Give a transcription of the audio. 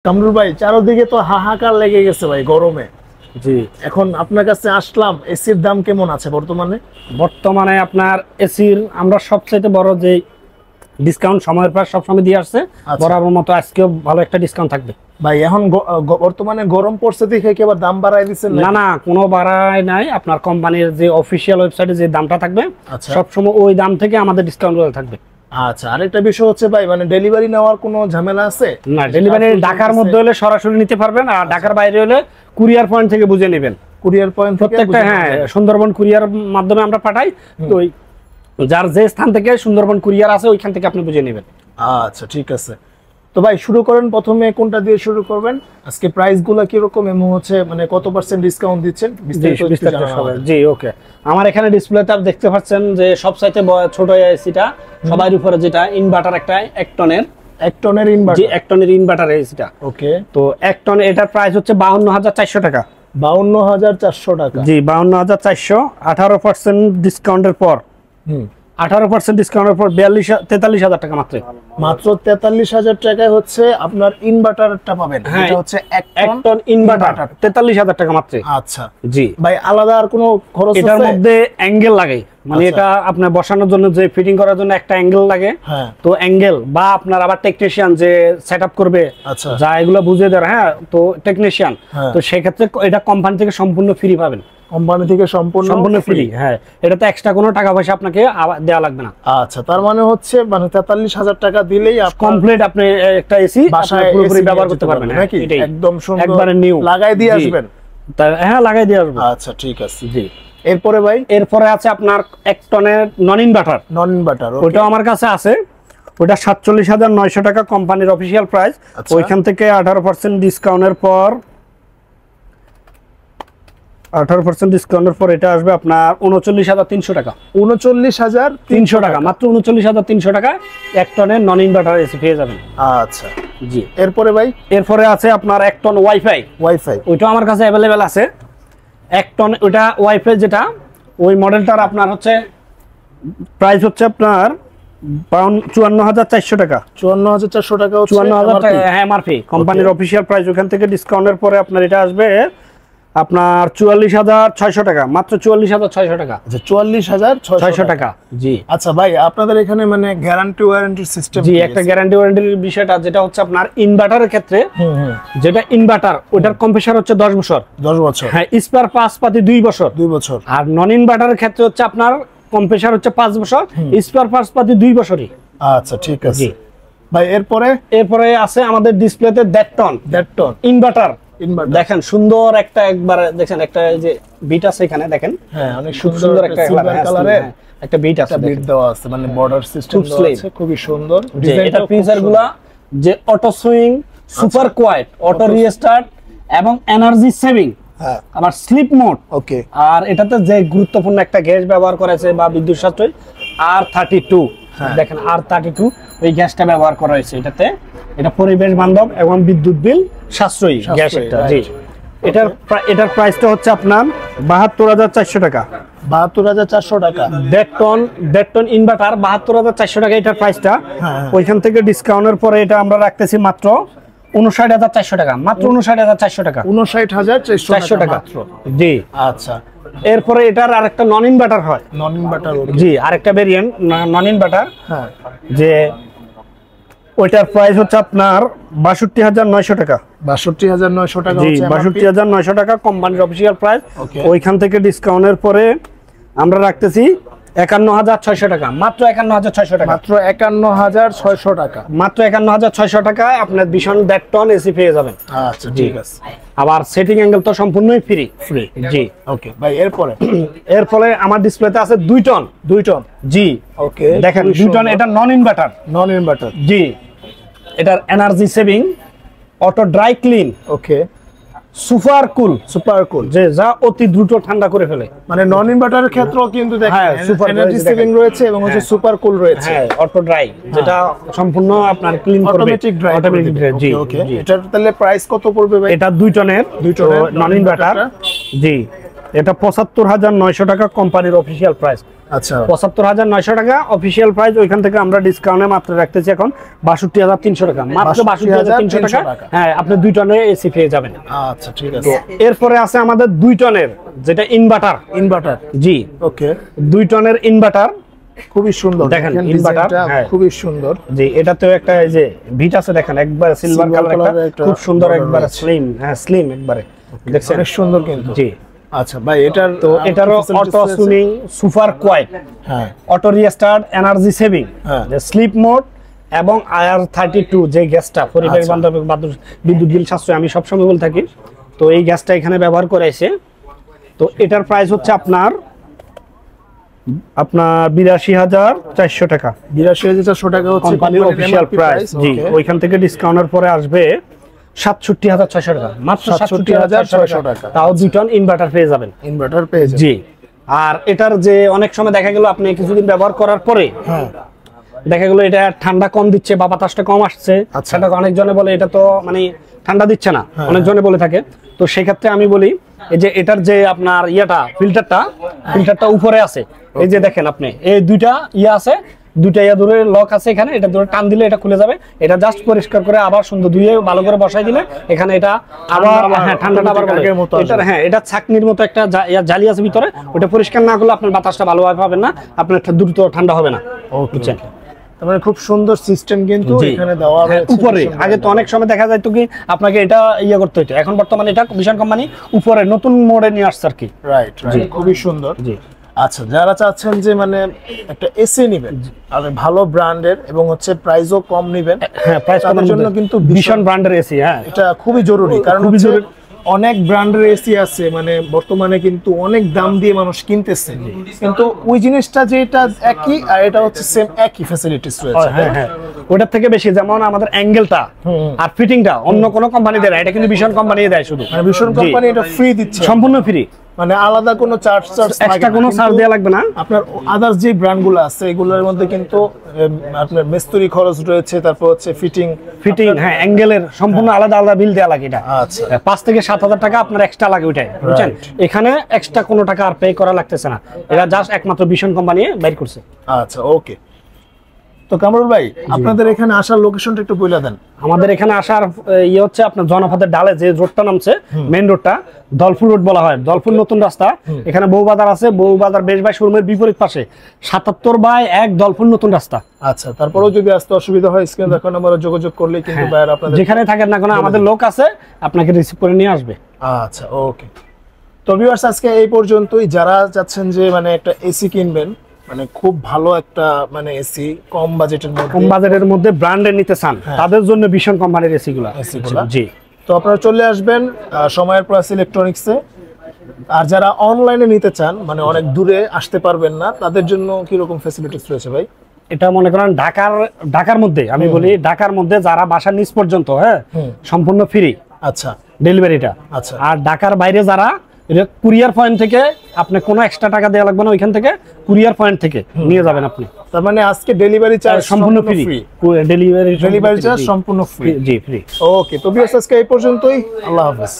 কামরুল ভাই, চারদিকে তো হাহাকার লেগে গেছে ভাই গরমে। জি, এখন আপনার কাছে আসলাম, এসির দাম কেমন আছে বর্তমানে? বর্তমানে আপনার এসির আমরা সবচেয়ে বড় যে ডিসকাউন্ট সময়ের পর সবসময় দিয়ে আসছে, বরাবর মতো আজকেও ভালো একটা ডিসকাউন্ট থাকবে ভাই। এখন বর্তমানে গরম পড়ছে দেখে কি আবার দাম বাড়ায় দিচ্ছেন? না না, কোনো বাড়ায় নাই। আপনার কোম্পানির যে অফিসিয়াল ওয়েবসাইটে যে দামটা থাকবে সবসময় ওই দাম থেকে আমাদের ডিসকাউন্ট থাকবে। আচ্ছা, আরেকটা বিষয় হচ্ছে ভাই, মানে ডেলিভারি নেওয়ার কোনো ঝামেলা আছে? না, ডেলিভারি ঢাকার মধ্যে হলে সরাসরি নিতে পারবেন, আর ঢাকার বাইরে হলে কুরিয়ার পয়েন্ট থেকে বুঝে নেবেন। কুরিয়ার পয়েন্ট প্রত্যেকটা, হ্যাঁ, সুন্দরবন কুরিয়ার মাধ্যমে আমরা পাঠাই। তো ওই যার যে স্থান থেকে সুন্দরবন কুরিয়ার আছে ওইখান থেকে আপনি বুঝে নেবেন। আচ্ছা, ঠিক আছে। তো ভাই শুরু করেন, প্রথমে কোনটা দিয়ে শুরু করবেন? আজকে প্রাইস গুলো কি রকম এবং হচ্ছে মানে কত % ডিসকাউন্ট দিচ্ছেন? জি, ওকে। আমার এখানে ডিসপ্লেতে আপনি দেখতে পাচ্ছেন যে সবচাইতে ছোট এসিটা সবার উপরে, যেটা ইনভার্টার, একটা 1 টনের ইনভার্টার। জি, 1 টনের ইনভার্টার এসিটা। ওকে। তো 1 টন, এটার প্রাইস হচ্ছে 52400 টাকা। 52400 টাকা। জি, 52400। 18% ডিসকাউন্টের পর 18% ডিসকাউন্টের পর 43000 টাকা মাত্র 43000 টাকায় হচ্ছে আপনার ইনভার্টারটা পাবেন। এটা হচ্ছে 1 টন ইনভার্টার, 43000 টাকা মাত্র। আচ্ছা জি ভাই, আলাদা আর কোনো খরচ আছে? এটার মধ্যে অ্যাঙ্গেল লাগে, মানে এটা আপনার বসানোর জন্য, যে ফিটিং করার জন্য একটা অ্যাঙ্গেল লাগে। তো অ্যাঙ্গেল বা আপনার আবার টেকনিশিয়ান যে সেটআপ করবে, যা এগুলো বুঝে দেয়, হ্যাঁ, তো টেকনিশিয়ান, তো সেক্ষেত্রে এটা কোম্পানি থেকে সম্পূর্ণ ফ্রি পাবেন। কোম্পানি থেকে সম্পূর্ণ ফ্রি? হ্যাঁ, এটাতে এক্সট্রা কোনো টাকা পয়সা আপনাকে দেওয়া লাগবে না। আচ্ছা, তার মানে হচ্ছে মানে 43000 টাকা দিলেই কমপ্লিট আপনি একটা এসি বাসায় পুরোপুরি ব্যবহার করতে পারবেন নাকি? একদম সুন্দর, একবারে নিউ লাগাই দিয়ে আসবেন? হ্যাঁ, লাগাই দিয়ে আসবেন। আচ্ছা, ঠিক আছে। জি, এরপরে ভাই? এরপরে আছে আপনার 1 টনের নন ইনভার্টার। ওটাও আমার কাছে আছে। ওটা 47900 টাকা কোম্পানির অফিসিয়াল প্রাইস। ওইখান থেকে 18% ডিসকাউন্টের পর 18% ডিসকাউন্টের পর এটা আসবে আপনার 39300 টাকা। 39300 টাকা, মাত্র 39300 টাকা 1 টনের নন ইনভার্টার এসি পেয়ে যাবেন। আচ্ছা, জি। এরপরে ভাই? এরপরে আছে আপনার 1 টন ওয়াইফাই। ওইটা আমার কাছে অ্যাভেলেবেল আছে। 1 টন ওটা ওয়াইফাই, যেটা ওই মডেলটার আপনার হচ্ছে প্রাইস হচ্ছে আপনার 54400 টাকা। 54400 টাকা, 54000 টাকা, হ্যাঁ, এমআরপি কোম্পানির অফিসিয়াল প্রাইস। ওখান থেকে ডিসকাউন্টের পরে আপনার এটা আসবে আপনার 44600 টাকা, মাত্র 44600 টাকা। আচ্ছা, 44600 টাকা। জি। আচ্ছা ভাই, আপনাদের এখানে মানে গ্যারান্টি ওয়ারেন্টি সিস্টেম? জি, একটা গ্যারান্টি ওয়ারেন্টির বিষয়টা, যেটা হচ্ছে আপনার ইনভার্টারের ক্ষেত্রে, যেটা ইনভার্টার ওটার কম্প্রেসার হচ্ছে 10 বছর। হ্যাঁ, স্পেয়ার পার্টস পাতি 2 বছর। আর নন ইনভার্টারের ক্ষেত্রে হচ্ছে আপনার কম্প্রেসার হচ্ছে 5 বছর, স্পেয়ার পার্টস পাতি 2 বছরই। আচ্ছা, ঠিক আছে ভাই। এরপরে আছে আমাদের ডিসপ্লেতে 1.5 টন ইনভার্টার। দেখেন সুন্দর একটা, একবার দেখেন একটা যে বিট আছে এখানে, দেখেন, হ্যাঁ, অনেক সুন্দর একটা সিলভার কালারের একটা বিট আছে, বিট দেওয়া আছে, মানে বর্ডার সিস্টেম দেওয়া আছে, খুবই সুন্দর। এটা ফিচারগুলো যে auto swing, super quiet, auto restart এবং এনার্জি সেভিং, আবার স্লিপ মোড। ওকে। আর এটাতে যে গুরুত্বপূর্ণ একটা গ্যাস ব্যবহার করেছে বা বিদ্যুৎ সাশ্রয় R32, দেখেন R32 ওই গ্যাসটা ব্যবহার করা হয়েছে এটাতে। এটা পরিবেশ বান্ধব এবং বিদ্যুৎ বিল সাশ্রয়ী গ্যাস একটা। জি, এটার প্রাইসটা হচ্ছে আপনার 72400 টাকা। 72400 টাকা। 1.5 টন ইনভার্টার, 72400 টাকা এটার প্রাইসটা। ওইখান থেকে ডিসকাউন্টের পরে এটা আমরা রাখতেছি মাত্র 59400 টাকা, মাত্র 59400 টাকা। 59400 টাকা। জি। আচ্ছা, এরপরে এটার আরেকটা নন ইনভার্টার হয়। জি, আরেকটা ভেরিয়েন্ট নন ইনভার্টার, যে ওইটার প্রাইস হচ্ছে আপনার 62900 টাকা। 62900 টাকা হচ্ছে 62900 টাকা কোম্পানির অফিসিয়াল প্রাইস। ওইখান থেকে ডিসকাউন্টের পরে আমরা রাখতেছি 51600 টাকা, মাত্র 51600 টাকা। মাত্র 51600 টাকা। মাত্র 51600 টাকা আপনার ভীষণ 1.5 টন এসি পেয়ে যাবেন। আচ্ছা, ঠিক আছে। আবার সেটিং অ্যাঙ্গেল তো সম্পূর্ণই ফ্রি। জি, ওকে ভাই। এরপরে আমার ডিসপ্লেতে আছে 2 টন। জি, ওকে। দেখেন 2 টন, এটা নন ইনভার্টার। জি, এটার energy saving, auto dry clean, okay, super cool, যে যা অতি দ্রুত ঠান্ডা করে ফেলে। মানে নন ইনভার্টারের ক্ষেত্রেও কিন্তু দেখেন এনার্জি সেভিং রয়েছে এবং হচ্ছে সুপার কুল রয়েছে। হ্যাঁ, অটো ড্রাই, যেটা সম্পূর্ণ আপনার ক্লিন করবে, অটোমেটিক ড্রাই। জি, ওকে। এটার তাহলে প্রাইস কত পড়বে ভাই? এটা 2 টনের নন ইনভার্টার। জি, এটা ৭৫,৯০০ টাকা কোম্পানির অফিসিয়াল প্রাইস। আচ্ছা ৭৫,৯০০ টাকা অফিসিয়াল প্রাইস, ওইখান থেকে আমরা ডিসকাউন্টে মাত্র রাখতেছি এখন ৬২,৩০০ টাকা, মাত্র ৬২,৩০০ টাকা। হ্যাঁ, আপনি 2 টনের এসি পেয়ে যাবেন। আচ্ছা ঠিক আছে। এরপরে আছে আমাদের 2 টনের যেটা ইনভার্টার। জি, ওকে 2 টনের ইনভার্টার খুবই সুন্দর, দেখেন ইনভার্টার খুবই সুন্দর। জি, এটাতেও একটা এই যে ভিট আছে দেখেন, একবার সিলভার কালার, একটা খুব সুন্দর, একবার স্লিম। হ্যাঁ, স্লিম একবারে, দেখছেন অনেক সুন্দর কিন্তু। জি আচ্ছা ভাই, এটারও অটো সুইং, সুপার কোয়াইট, হ্যাঁ auto restart, energy saving, sleep mode এবং IR32 যে গ্যাসটা পরিবেশ বান্ধব বিদ্যুৎ বিল সাশ্রয় আমি সবসময় বলে থাকি, তো এই গ্যাসটা এখানে ব্যবহার করেছে। তো এটার প্রাইস হচ্ছে আপনার ৮২,৪০০ টাকা। ৮২,৪০০ টাকা হচ্ছে কোম্পানির অফিশিয়াল প্রাইস। জি, ওইখান থেকে ডিসকাউন্টের পরে আসবে ৬৭,৬০০ টাকা, মাত্র ৬৭,৬০০ টাকা। তাও 2 টন ইনভার্টার পেয়ে যাবেন। ইনভার্টার পেয়ে যাবেন। জি, আর এটার যে অনেক সময় দেখা গেল আপনি কিছুদিন ব্যবহার করার পরে দেখা গেল এটা ঠান্ডা কম দিচ্ছে বা বাতাসটা কম আসছে, সেটা অনেকজনে বলে এটা তো মানে ঠান্ডা দিচ্ছে না, অনেকজনে বলে থাকে। তো সেই ক্ষেত্রে আমি বলি এই যে এটার যে আপনার ফিল্টারটা উপরে আছে, এই যে দেখেন আপনি এই 2টা আছে, 2টা ধরে লক আছে এখানে, এটা ধরে টান দিলে এটা খুলে যাবে। এটা জাস্ট পরিষ্কার করে আবার সুন্দর ধুয়ে ভালো করে বসাই দিলে এখানে এটা আবার ঠান্ডাটা আবার এটা এটা ছাকনির মতো একটা জালি আছে ভিতরে, ওটা পরিষ্কার না করলে আপনার বাতাসটা ভালোভাবে পাবেন না, আপনার দ্রুত ঠান্ডা হবে না। বুঝছেন? মানে খুব সুন্দর সিস্টেম কিন্তু এখানে দেওয়া আছে উপরে। আগে তো অনেক সময় দেখা যায় তো কি আপনাকে এটা করতে হতো, এখন বর্তমানে এটা ভিশন কোম্পানি উপরে নতুন মোডে নিয়ে আসছে আর কি। রাইট, খুবই সুন্দর। জি আচ্ছা, যারা চাচ্ছেন যে মানে একটা এসি নেবেন আর ভালো ব্র্যান্ডের এবং হচ্ছে প্রাইসও কম নেবেন, হ্যাঁ প্রাইস কমার জন্য কিন্তু ভিশন ব্র্যান্ডের এসি, হ্যাঁ এটা খুবই জরুরি। কারণ অনেক ব্র্যান্ডের এসি আছে মানে বর্তমানে কিন্তু অনেক দাম দিয়ে মানুষ কিনতেছে, কিন্তু ওই জিনিসটা যেটা একই আর এটা হচ্ছে সেম একই ফ্যাসিলিটিস রয়েছে। হ্যাঁ হ্যাঁ, ওটার থেকে বেশি, যেমন আমাদের অ্যাঙ্গেলটা আর ফিটিংটা অন্য কোনো কোম্পানি দেয় না, এটা কিন্তু ভিশন কোম্পানি দেয় শুধু। মানে ভিশন কোম্পানি এটা ফ্রি দিচ্ছে, সম্পূর্ণ ফ্রি, মানে আলাদা কোনো চার্জ এক্সট্রা কোনো চার্জ দেয়া লাগবে না। আপনার আদার্স যে ব্র্যান্ডগুলো আছে এগুলোর মধ্যে কিন্তু আপনার মিস্ত্রি খরচ রয়েছে, তারপর হচ্ছে ফিটিং, হ্যাঁ অ্যাঙ্গেলের সম্পূর্ণ আলাদা আলাদা বিল দেয়া লাগে। এটা আচ্ছা ৫ থেকে ৭,০০০ টাকা আপনার এক্সট্রা লাগে ওইটাই, বুঝছেন? এখানে এক্সট্রা কোনো টাকা আর পে করা লাগতেছে না, এটা জাস্ট একমাত্র ভিশন কোম্পানি বাইর করছে। আচ্ছা ওকে। তো কামরুল ভাই, আপনাদের এখানে আসার লোকেশনটা একটু বলে দেন। আমাদের এখানে আসার হচ্ছে আপনার জনপথের ডালে যে রোডটা নামছে, মেইন রোডটা দলফুল রোড বলা হয়, দলফুল নতুন রাস্তা। এখানে বউবাজার আছে, বউবাজার বেশ ভাই শোরুমের বিপরীত পাশে ৭৭/১ দলফুল নতুন রাস্তা। আচ্ছা, তারপরেও যদি আসতে অসুবিধা হয় স্ক্রিনে দেখানো নাম্বারে যোগাযোগ করলে কিন্তু ভাইরা আপনাদের যেখানে থাকেন না কেন আমাদের লোক আছে, আপনাকে রিসিভ করে নিয়ে আসবে। আচ্ছা ওকে। তো ভিউয়ার্স, আজকে এই পর্যন্তই। যারা চাচ্ছেন যে মানে একটা এসি কিনবেন, মানে খুব ভালো একটা মানে এসি কম বাজেটের মধ্যে ব্র্যান্ডের নিতে চান, তাদের জন্য ভিশন কোম্পানির এসিগুলো। জি, তো আপনারা চলে আসবেন সময়ের প্লাস ইলেকট্রনিক্সে। আর যারা অনলাইনে নিতে চান, মানে অনেক দূরে আসতে পারবেন না, তাদের জন্য কি রকম ফ্যাসিলিটিস রয়েছে ভাই? এটা মনে করেন ঢাকার মধ্যে, আমি বলি ঢাকার মধ্যে যারা বাসার নিচ পর্যন্ত, হ্যাঁ সম্পূর্ণ ফ্রি। আচ্ছা, ডেলিভারিটা। আচ্ছা, আর ঢাকার বাইরে যারা, কুরিয়ার পয়েন্ট থেকে আপনি কোনো এক্সট্রা টাকা দেওয়া লাগবে না, ওইখান থেকে কুরিয়ার পয়েন্ট থেকে নিয়ে যাবেন আপনি। তার মানে আজকে ডেলিভারি চার্জ সম্পূর্ণ ফ্রি, ডেলিভারি চার্জ সম্পূর্ণ ফ্রি। জি ফ্রি। ওকে, তো ভিউয়ার্স আজকে এই পর্যন্তই। আল্লাহ হাফেজ।